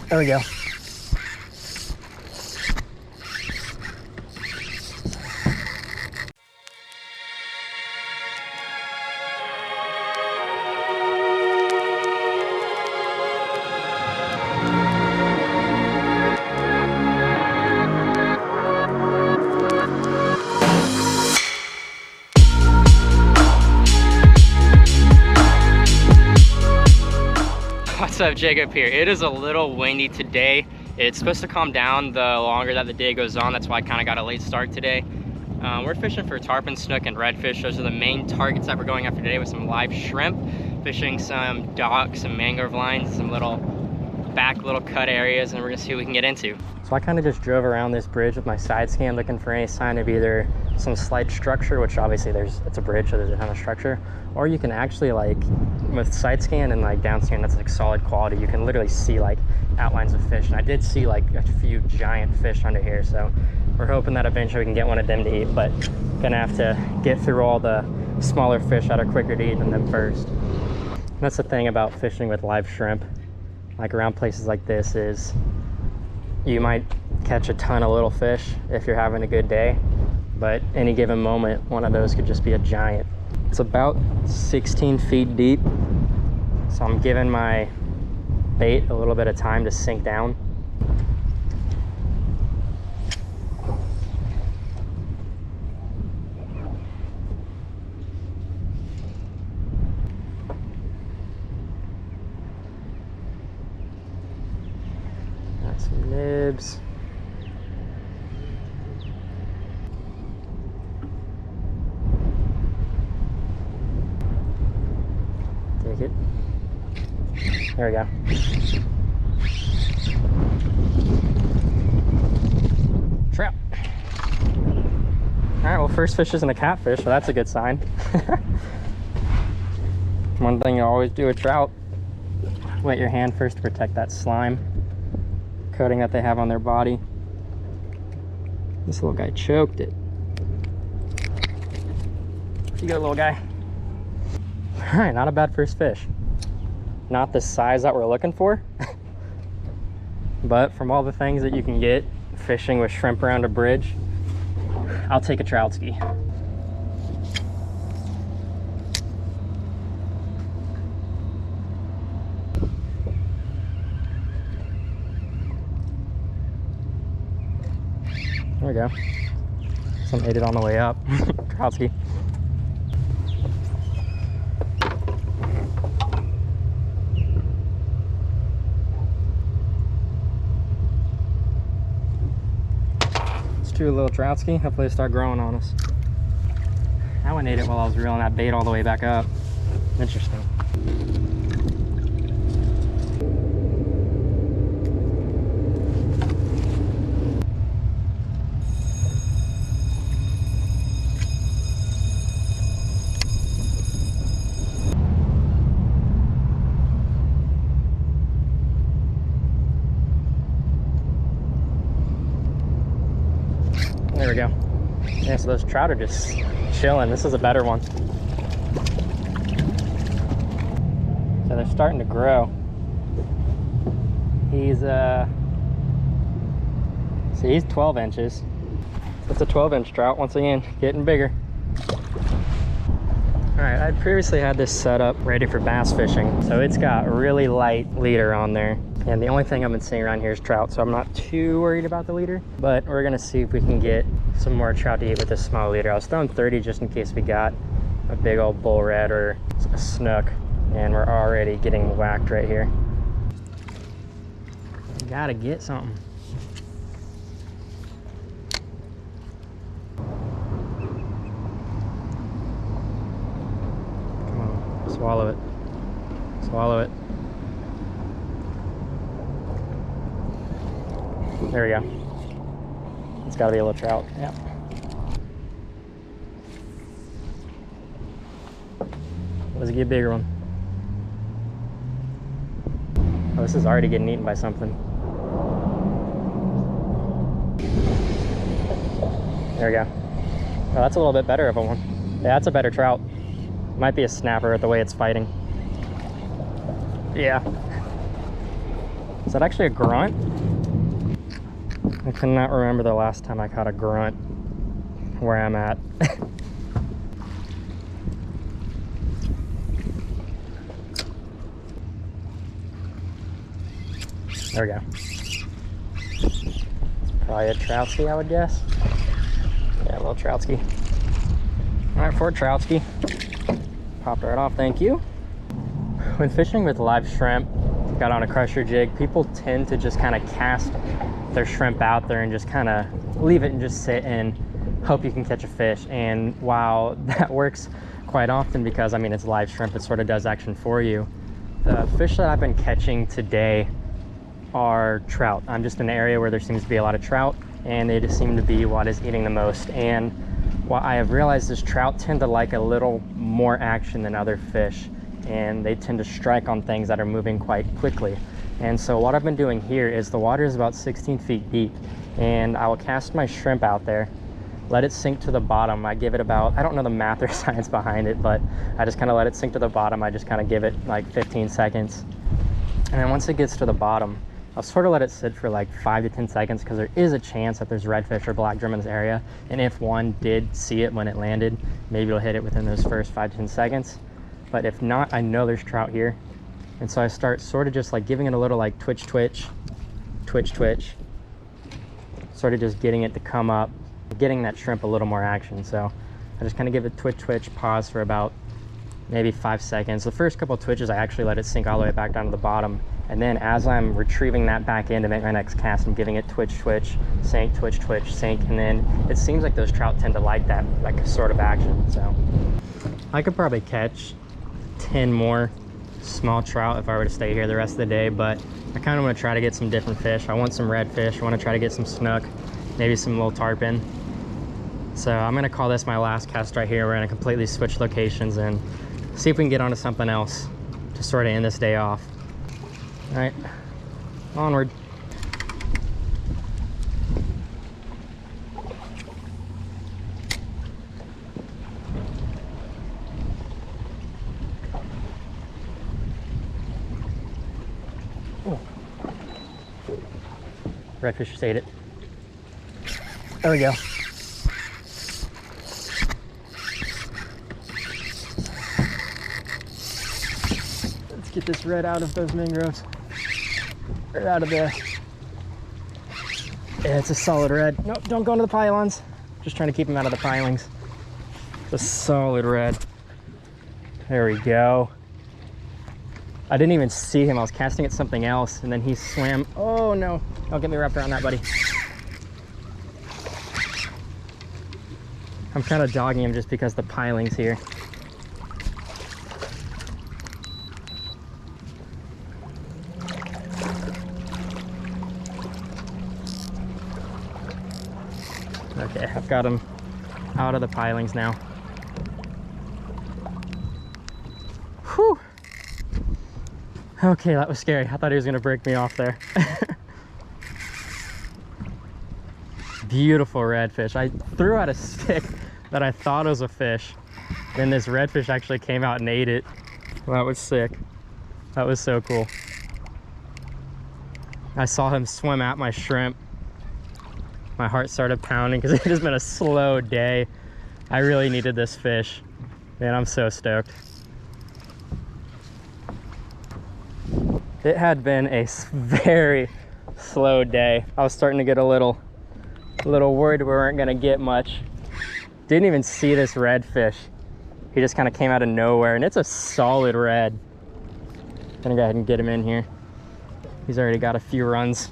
There we go. What's up, Jacob here. It is a little windy today. It's supposed to calm down the longer that the day goes on. That's why I kind of got a late start today. We're fishing for tarpon, snook, and redfish. Those are the main targets that we're going after today, with some live shrimp, fishing some docks, some mangrove lines, some little cut areas, and we're gonna see what we can get into. So I kind of just drove around this bridge with my side scan looking for any sign of either some slight structure, which obviously it's a bridge, so there's a ton of structure, or you can actually, like, with side scan and like down scan, that's like solid quality, you can literally see like outlines of fish. And I did see like a few giant fish under here, so we're hoping that eventually we can get one of them to eat, but gonna have to get through all the smaller fish that are quicker to eat than them first. And that's the thing about fishing with live shrimp, like around places like this, is you might catch a ton of little fish if you're having a good day, but any given moment, one of those could just be a giant. It's about 16 feet deep, so I'm giving my bait a little bit of time to sink down. Got some nibs. Take it. There we go. Trout. All right, well, first fish isn't a catfish, so that's a good sign. One thing you always do with trout, wet your hand first to protect that slime coating that they have on their body. This little guy choked it. You go, little guy. All right, not a bad first fish. Not the size that we're looking for, but from all the things that you can get fishing with shrimp around a bridge, I'll take a trout ski. There we go. Some ate it on the way up. Trout ski. Do a little trout ski. Hopefully they start growing on us. That one ate it while I was reeling that bait all the way back up. Interesting. There we go. Yeah, so those trout are just chilling. This is a better one. So they're starting to grow. He's see, he's 12 inches. It's a 12-inch trout once again, getting bigger. All right, I previously had this set up ready for bass fishing, so it's got a really light leader on there. And the only thing I've been seeing around here is trout, so I'm not too worried about the leader, but we're gonna see if we can get some more trout to eat with this small leader. I was throwing 30 just in case we got a big old bull red or a snook, and we're already getting whacked right here. You gotta get something. Come on, swallow it. Swallow it. There we go. It's got to be a little trout. Yeah. Let's get a bigger one. Oh, this is already getting eaten by something. There we go. Oh, that's a little bit better of a one. Yeah, that's a better trout. Might be a snapper at the way it's fighting. Yeah. Is that actually a grunt? I cannot remember the last time I caught a grunt where I'm at. There we go. It's probably a Troutski, I would guess. Yeah, a little Troutski. All right, for Troutski. Popped right off, thank you. When fishing with live shrimp, got on a crusher jig, people tend to just kind of cast their shrimp out there and just kind of leave it and just sit and hope you can catch a fish. And while that works quite often because, I mean, it's live shrimp, it sort of does action for you. The fish that I've been catching today are trout. I'm just in an area where there seems to be a lot of trout, and they just seem to be what is eating the most. And what I have realized is trout tend to like a little more action than other fish, and they tend to strike on things that are moving quite quickly. And so what I've been doing here is the water is about 16 feet deep, and I will cast my shrimp out there, let it sink to the bottom. I give it about, I don't know the math or science behind it, but I just kind of let it sink to the bottom. I just kind of give it like 15 seconds. And then once it gets to the bottom, I'll sort of let it sit for like 5 to 10 seconds because there is a chance that there's redfish or black drum in this area. And if one did see it when it landed, maybe it'll hit it within those first 5 to 10 seconds. But if not, I know there's trout here. And so I start sort of just like giving it a little like twitch, twitch, twitch, twitch. Sort of just getting it to come up, getting that shrimp a little more action. So I just kind of give it twitch, twitch, pause for about maybe 5 seconds. The first couple of twitches, I actually let it sink all the way back down to the bottom. And then as I'm retrieving that back in to make my next cast, I'm giving it twitch, twitch, sink, twitch, twitch, sink. And then it seems like those trout tend to like that, like sort of action. So I could probably catch 10 more small trout if I were to stay here the rest of the day, but I kind of want to try to get some different fish. I want some redfish. I want to try to get some snook, maybe some little tarpon. So I'm going to call this my last cast right here. We're going to completely switch locations and see if we can get onto something else to sort of end this day off. All right, onward. Oh. Redfish just ate it. There we go. Let's get this red out of those mangroves. Or out of there. Yeah, it's a solid red. Nope, don't go into the pylons. Just trying to keep him out of the pilings. It's a solid red. There we go. I didn't even see him. I was casting at something else, and then he swam. Oh no! Don't get me wrapped around that, buddy. I'm kind of dogging him just because the piling's here. Okay, I've got him out of the pilings now. Whew. Okay, that was scary. I thought he was gonna break me off there. Beautiful redfish. I threw out a stick that I thought was a fish. Then this redfish actually came out and ate it. Well, that was sick. That was so cool. I saw him swim at my shrimp. My heart started pounding because it has been a slow day. I really needed this fish. Man, I'm so stoked. It had been a very slow day. I was starting to get a little worried we weren't gonna get much. Didn't even see this redfish. He just kind of came out of nowhere, and it's a solid red. Gonna go ahead and get him in here. He's already got a few runs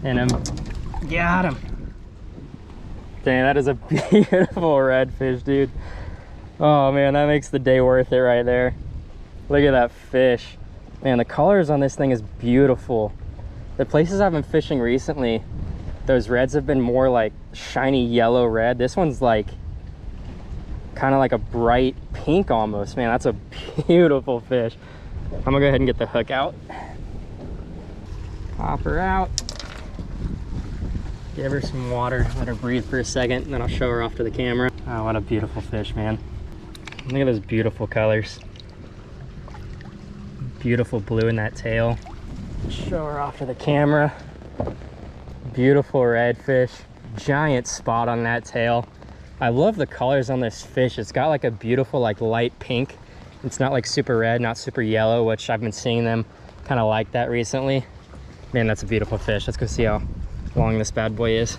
in him. Got him. Dang, that is a beautiful redfish, dude. Oh man, that makes the day worth it right there. Look at that fish. Man, the colors on this thing is beautiful. The places I've been fishing recently, those reds have been more like shiny yellow red. This one's like kind of like a bright pink almost. Man, that's a beautiful fish. I'm gonna go ahead and get the hook out. Pop her out. Give her some water, let her breathe for a second, and then I'll show her off to the camera. Oh, what a beautiful fish, man. Look at those beautiful colors. Beautiful blue in that tail. Show her off to the camera. Beautiful redfish, giant spot on that tail. I love the colors on this fish. It's got like a beautiful like light pink. It's not like super red, not super yellow, which I've been seeing them kind of like that recently. Man, that's a beautiful fish. Let's go see how long this bad boy is.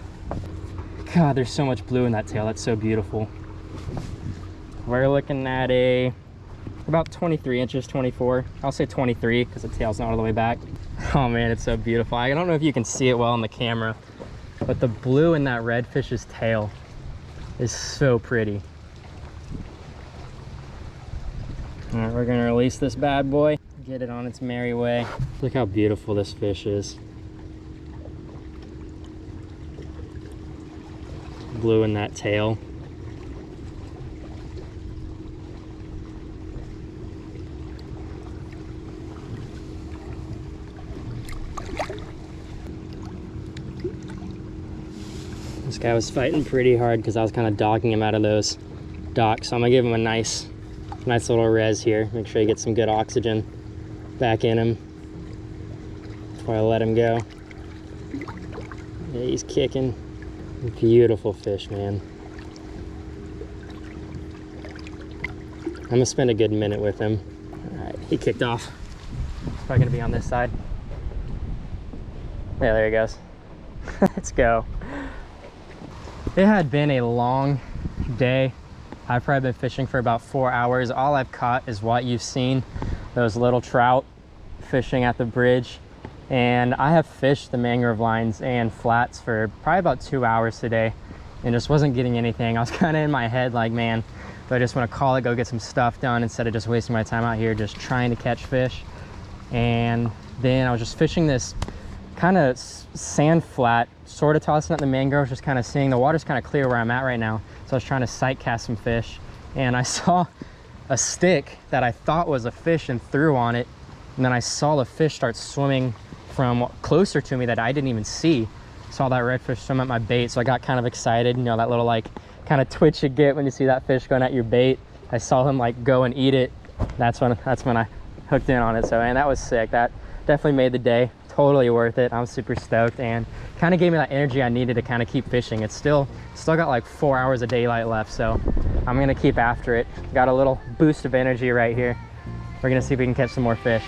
God, there's so much blue in that tail. That's so beautiful. We're looking at about 23 inches, 24. I'll say 23 because the tail's not all the way back. Oh man, it's so beautiful. I don't know if you can see it well on the camera, but the blue in that redfish's tail is so pretty. All right, we're gonna release this bad boy, get it on its merry way. Look how beautiful this fish is. Blue in that tail. This guy was fighting pretty hard because I was kind of dogging him out of those docks. So I'm gonna give him a nice little res here. Make sure he gets some good oxygen back in him before I let him go. Yeah, he's kicking. Beautiful fish, man. I'm gonna spend a good minute with him. All right, he kicked off. Probably gonna be on this side. Yeah, there he goes. Let's go. It had been a long day. I've probably been fishing for about 4 hours. All I've caught is what you've seen, those little trout fishing at the bridge. And I have fished the mangrove lines and flats for probably about 2 hours today and just wasn't getting anything. I was kind of in my head like, man, do I just want to call it, go get some stuff done instead of just wasting my time out here just trying to catch fish? And then I was just fishing this kind of sand flat, sort of tossing at the mangroves, just kind of seeing the water's kind of clear where I'm at right now. So I was trying to sight cast some fish and I saw a stick that I thought was a fish and threw on it. And then I saw the fish start swimming from closer to me that I didn't even see. Saw that redfish swim at my bait, so I got kind of excited. You know, that little like kind of twitch you get when you see that fish going at your bait. I saw him like go and eat it. That's when I hooked in on it. So, man, that was sick. That definitely made the day. Totally worth it. I'm super stoked and kind of gave me that energy I needed to kind of keep fishing. It's still got like 4 hours of daylight left, so I'm gonna keep after it. Got a little boost of energy right here. We're gonna see if we can catch some more fish.